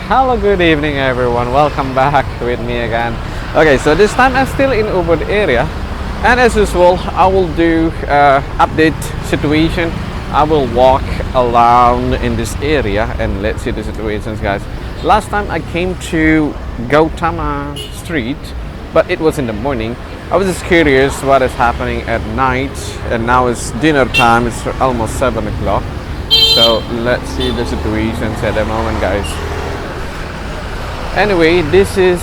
Hello, good evening everyone. Welcome back with me again. Okay, so this time I'm still in Ubud area, and as usual, I will do update situation. I will walk around in this area and let's see the situations, guys. Last time I came to Gautama Street, but it was in the morning. I was just curious what is happening at night, and now it's dinner time. It's almost 7 o'clock. So let's see the situations at the moment, guys. Anyway, this is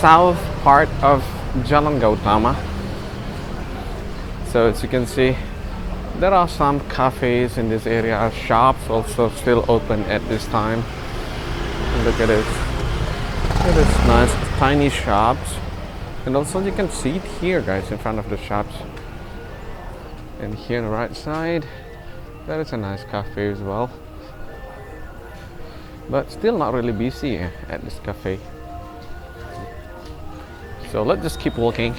south part of Jalan Gautama. So as you can see, there are some cafes in this area, shops also still open at this time. Look at this. It is nice, tiny shops. And also you can see it here, guys, in front of the shops. And here on the right side, there is a nice cafe as well. But still not really busy at this cafe. So let's just keep walking.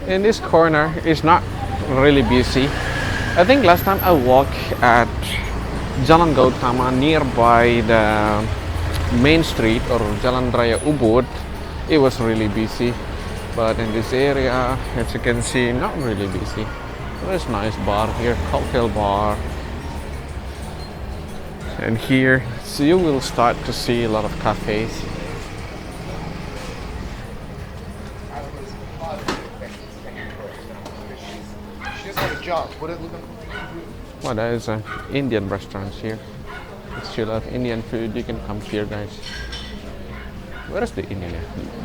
In this corner is not really busy. I think last time I walked at Jalan Gautama nearby the main street or Jalan Raya Ubud, it was really busy. But in this area, as you can see, not really busy. There's a nice bar here, cocktail bar. And here, so you will start to see a lot of cafes. Well, there is an Indian restaurant here. If you love Indian food, you can come here, guys. Where is the Indian?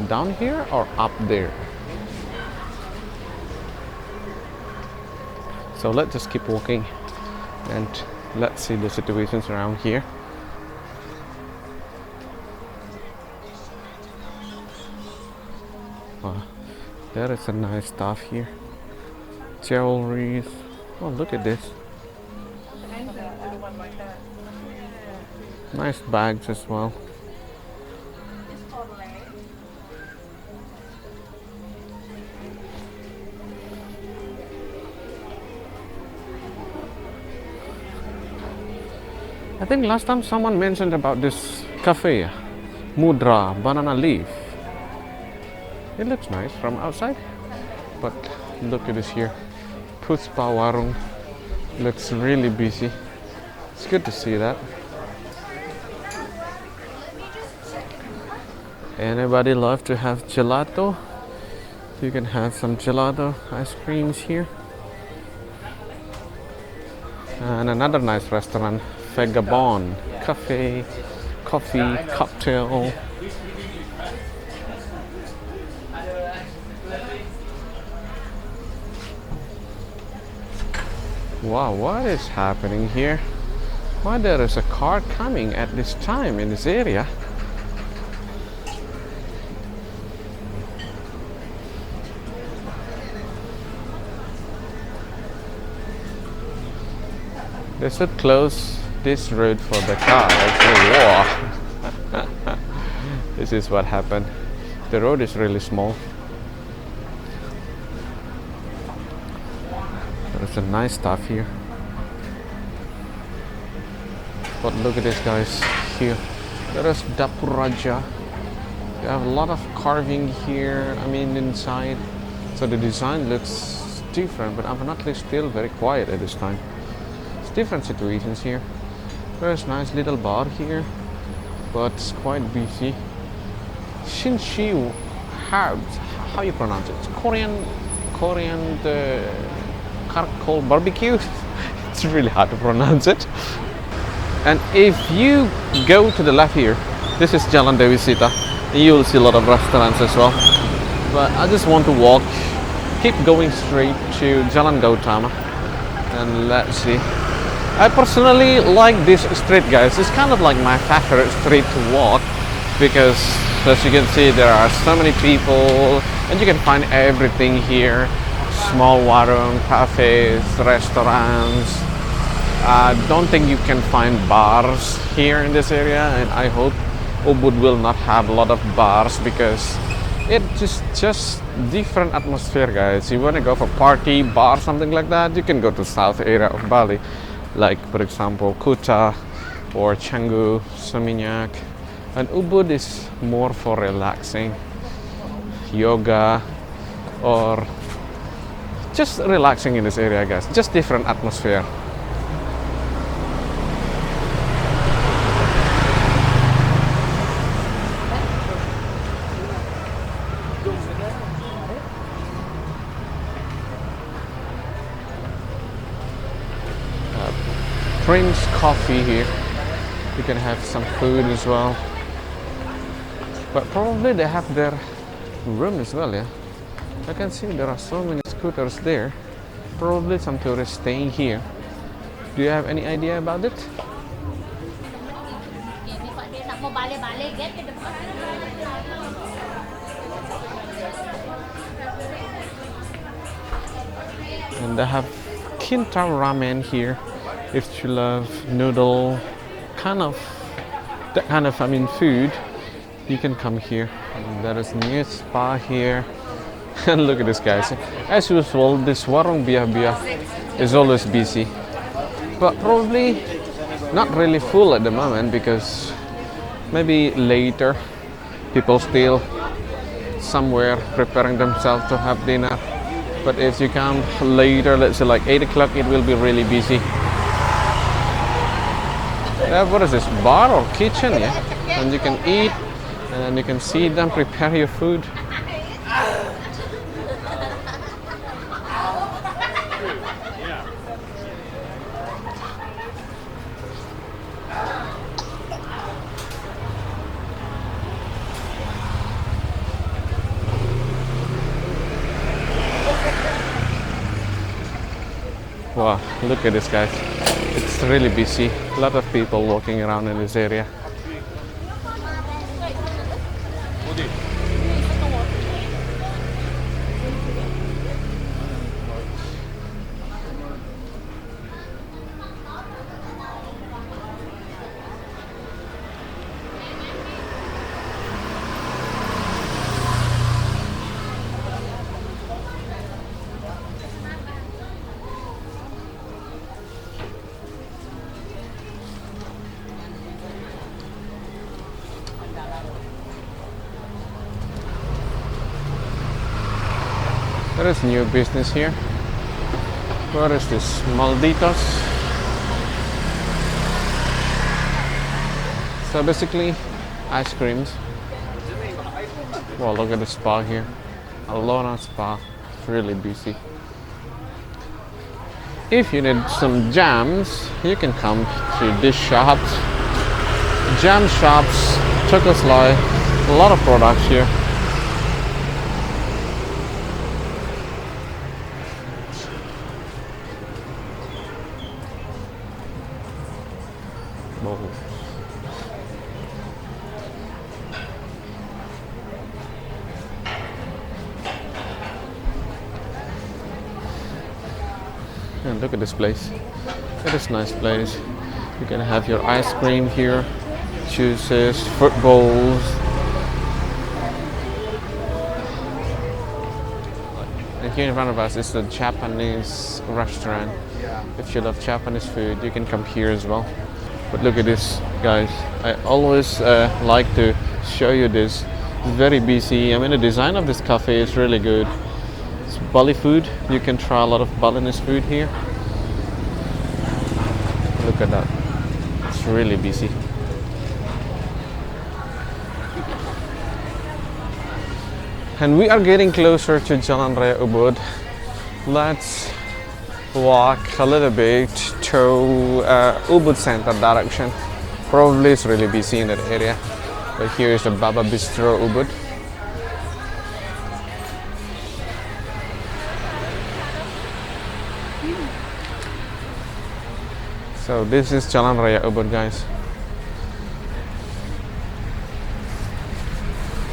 Down here or up there? So let's just keep walking and let's see the situations around here. Wow, there is some nice stuff here. Jewelries. Oh, look at this. Nice bags as well. I think last time someone mentioned about this cafe, Mudra Banana Leaf. It looks nice from outside, but look at this here. Puspa Warung looks really busy. It's good to see that. Anybody love to have gelato? You can have some gelato ice creams here. And another nice restaurant, Vagabond Cafe, coffee, cocktail. Wow, what is happening here? Why there is a car coming at this time in this area? They should close this road for the car. Wow. This is what happened. The road is really small. There's some nice stuff here. But look at this, guys. Here, there is Dapur Raja. They have a lot of carving here. I mean, inside. So the design looks different, but unfortunately still very quiet at this time. Different situations here. There's a nice little bar here, but it's quite busy. Shinshu herbs. How you pronounce it? It's Korean charcoal barbecue. It's really hard to pronounce it. And if you go to the left here, this is Jalan Dewi Sita. You will see a lot of restaurants as well. But I just want to walk, keep going straight to Jalan Gautama, and let's see. I personally like this street, guys. It's kind of like my favorite street to walk because, as you can see, there are so many people and you can find everything here. Small warung, cafes, restaurants. I don't think you can find bars here in this area, and I hope Ubud will not have a lot of bars because it's just different atmosphere, guys. You want to go for party, bar, something like that, you can go to south area of Bali. Like for example Kuta or Canggu, Seminyak. And Ubud is more for relaxing, yoga, or just relaxing in this area, guys. Just different atmosphere. Prince Coffee here. You can have some food as well. But probably they have their room as well, yeah. I can see there are so many scooters there. Probably some tourists staying here. Do you have any idea about it? And they have Kinta ramen here. If you love noodle, that kind of food, you can come here. And there is a new spa here. And look at this, guys. As usual, this warung biah-biah is always busy, but probably not really full at the moment, because maybe later people still somewhere preparing themselves to have dinner. But if you come later, let's say like 8 o'clock, it will be really busy. What is this, bar or kitchen? Yeah, and you can eat, and then you can see them prepare your food. Wow, look at this, guys. It's really busy. A lot of people walking around in this area. There is new business here. Where is this? Malditos. So basically, ice creams. Well, look at the spa here. Alona Spa. It's really busy. If you need some jams, you can come to this shop. Jam shops, Czechoslovakia. A lot of products here. And look at this place. It is a nice place. You can have your ice cream here, juices, fruit bowls. And here in front of us is a Japanese restaurant. If you love Japanese food, you can come here as well. But look at this, guys. I always like to show you this. It's very busy. I mean, the design of this cafe is really good. It's Bali food. You can try a lot of Balinese food here. Look at that. It's really busy. And we are getting closer to Jalan Raya Ubud. Let's walk a little bit to Ubud Center direction. Probably it's really busy in that area. But here is the Baba Bistro Ubud. So this is Jalan Raya Ubud, guys.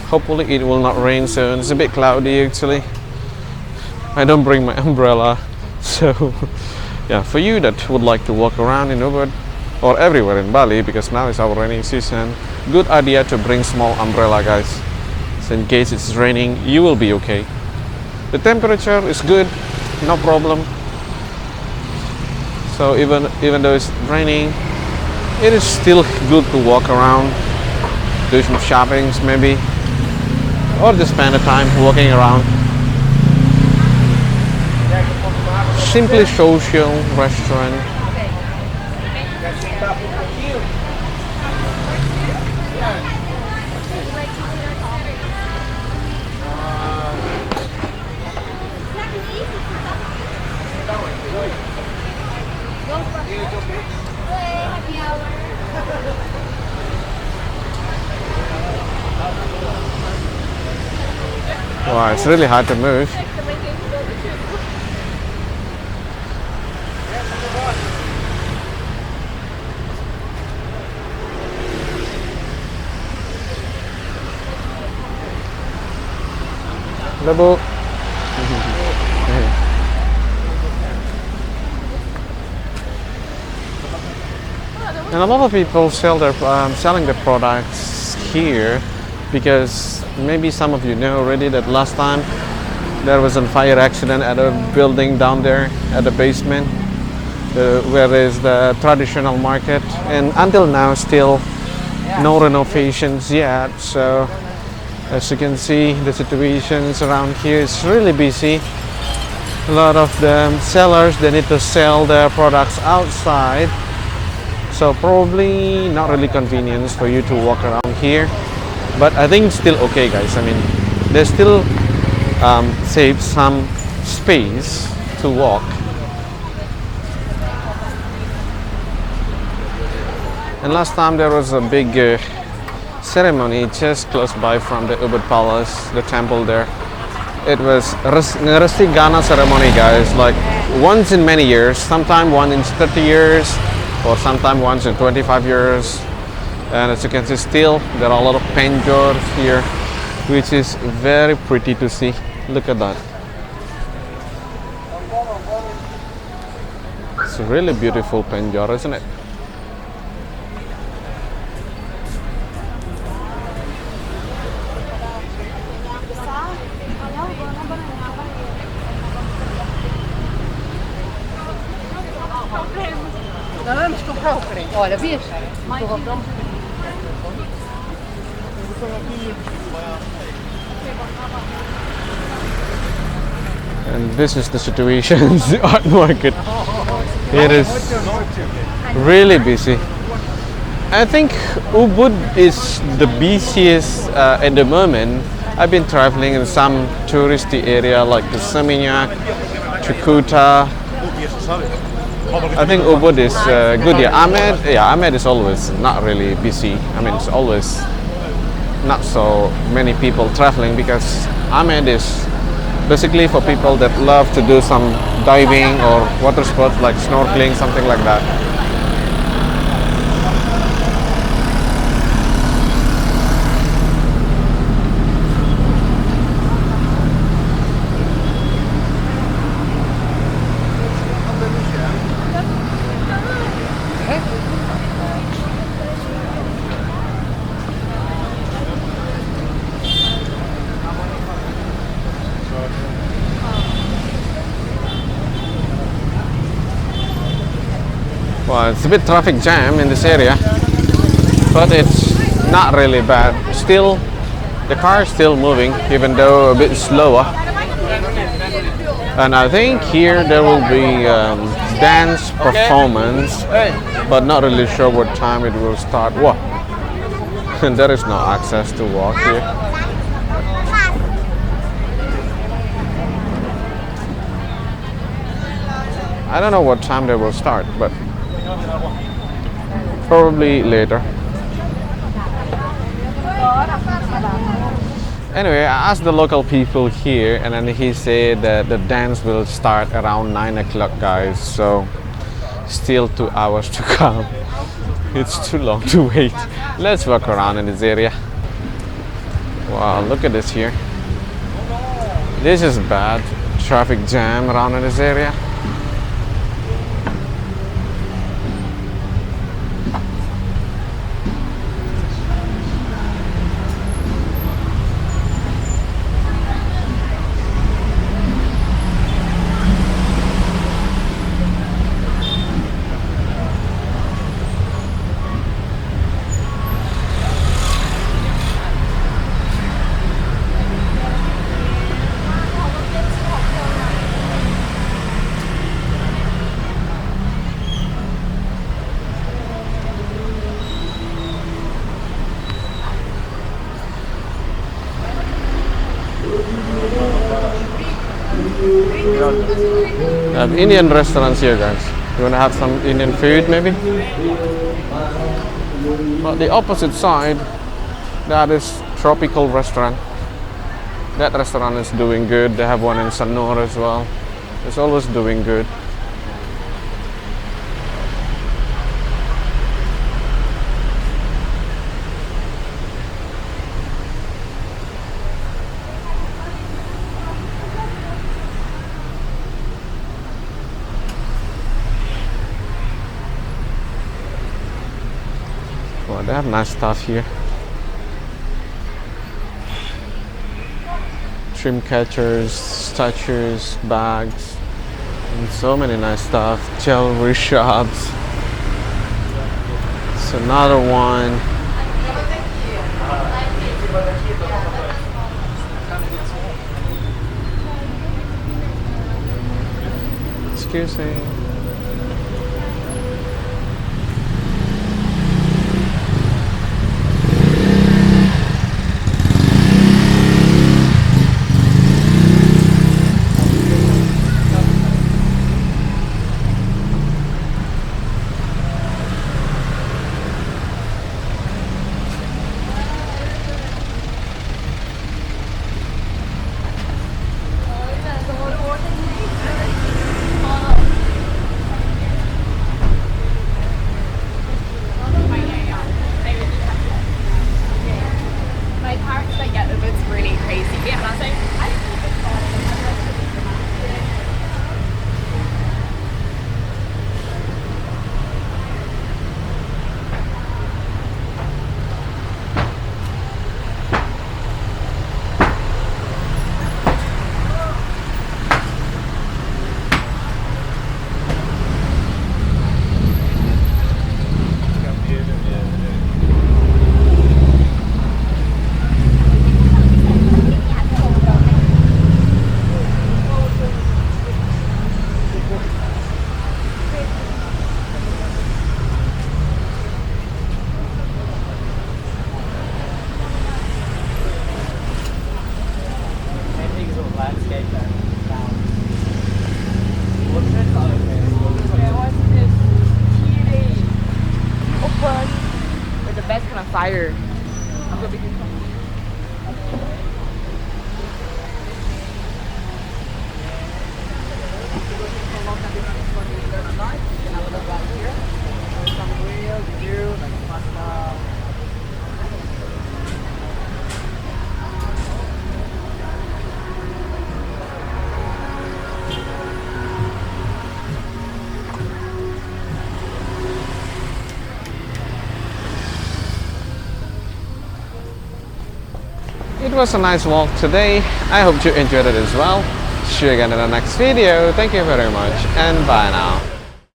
Hopefully it will not rain soon. It's a bit cloudy actually. I don't bring my umbrella. So yeah, for you that would like to walk around in Ubud or everywhere in Bali, because now is our rainy season, good idea to bring small umbrella, guys. So in case it's raining, you will be okay. The temperature is good, no problem. So even though it's raining, it is still good to walk around, do some shoppings maybe, or just spend the time walking around. Simply social restaurant. Wow, it's really hard to move. Hello, Bu. And a lot of people selling their products here because maybe some of you know already that last time there was a fire accident at a building down there at the basement where is the traditional market, and until now still no renovations yet. So as you can see, the situations around here is really busy. A lot of the sellers, they need to sell their products outside, so probably not really convenient for you to walk around here, but I think still okay, guys. I mean, they still save some space to walk. And last time there was a big ceremony just close by from the Ubud Palace, the temple there. It was Resi Ghana ceremony, guys, like once in many years, sometime once in 30 years, or sometime once in 25 years. And as you can see, still there are a lot of penjors here, which is very pretty to see. Look at that. It's a really beautiful penjor, isn't it? Olha, bicho. And this is the situation in the art market. It is really busy. I think Ubud is the busiest at the moment. I've been traveling in some touristy area like the Seminyak, Cukuta. I think Ubud is good. Ahmed is always not really busy. I mean, it's always not so many people traveling because Ahmed is basically for people that love to do some diving or water sports like snorkeling, something like that. Well, it's a bit traffic jam in this area, but it's not really bad. Still, the car is still moving, even though a bit slower. And I think here there will be dance performance, but not really sure what time it will start. Whoa, and there is no access to walk here. I don't know what time they will start, but probably later. Anyway, I asked the local people here, and then he said that the dance will start around 9 o'clock, guys. So still 2 hours to come. It's too long to wait. Let's walk around in this area. Wow, look at this here. This is bad. Traffic jam around in this area. They have Indian restaurants here, guys. You wanna have some Indian food, maybe? But the opposite side, that is tropical restaurant. That restaurant is doing good. They have one in Sanur as well. It's always doing good. Well, they have nice stuff here. Trim catchers, statues, bags, and so many nice stuff. Jewelry shops. It's another one. Excuse me. My parents like get Ubud's really crazy. Yeah, and I was like, I don't think it's with the best kind of fire. It was a nice walk today. I hope you enjoyed it as well. See you again in the next video. Thank you very much and bye now.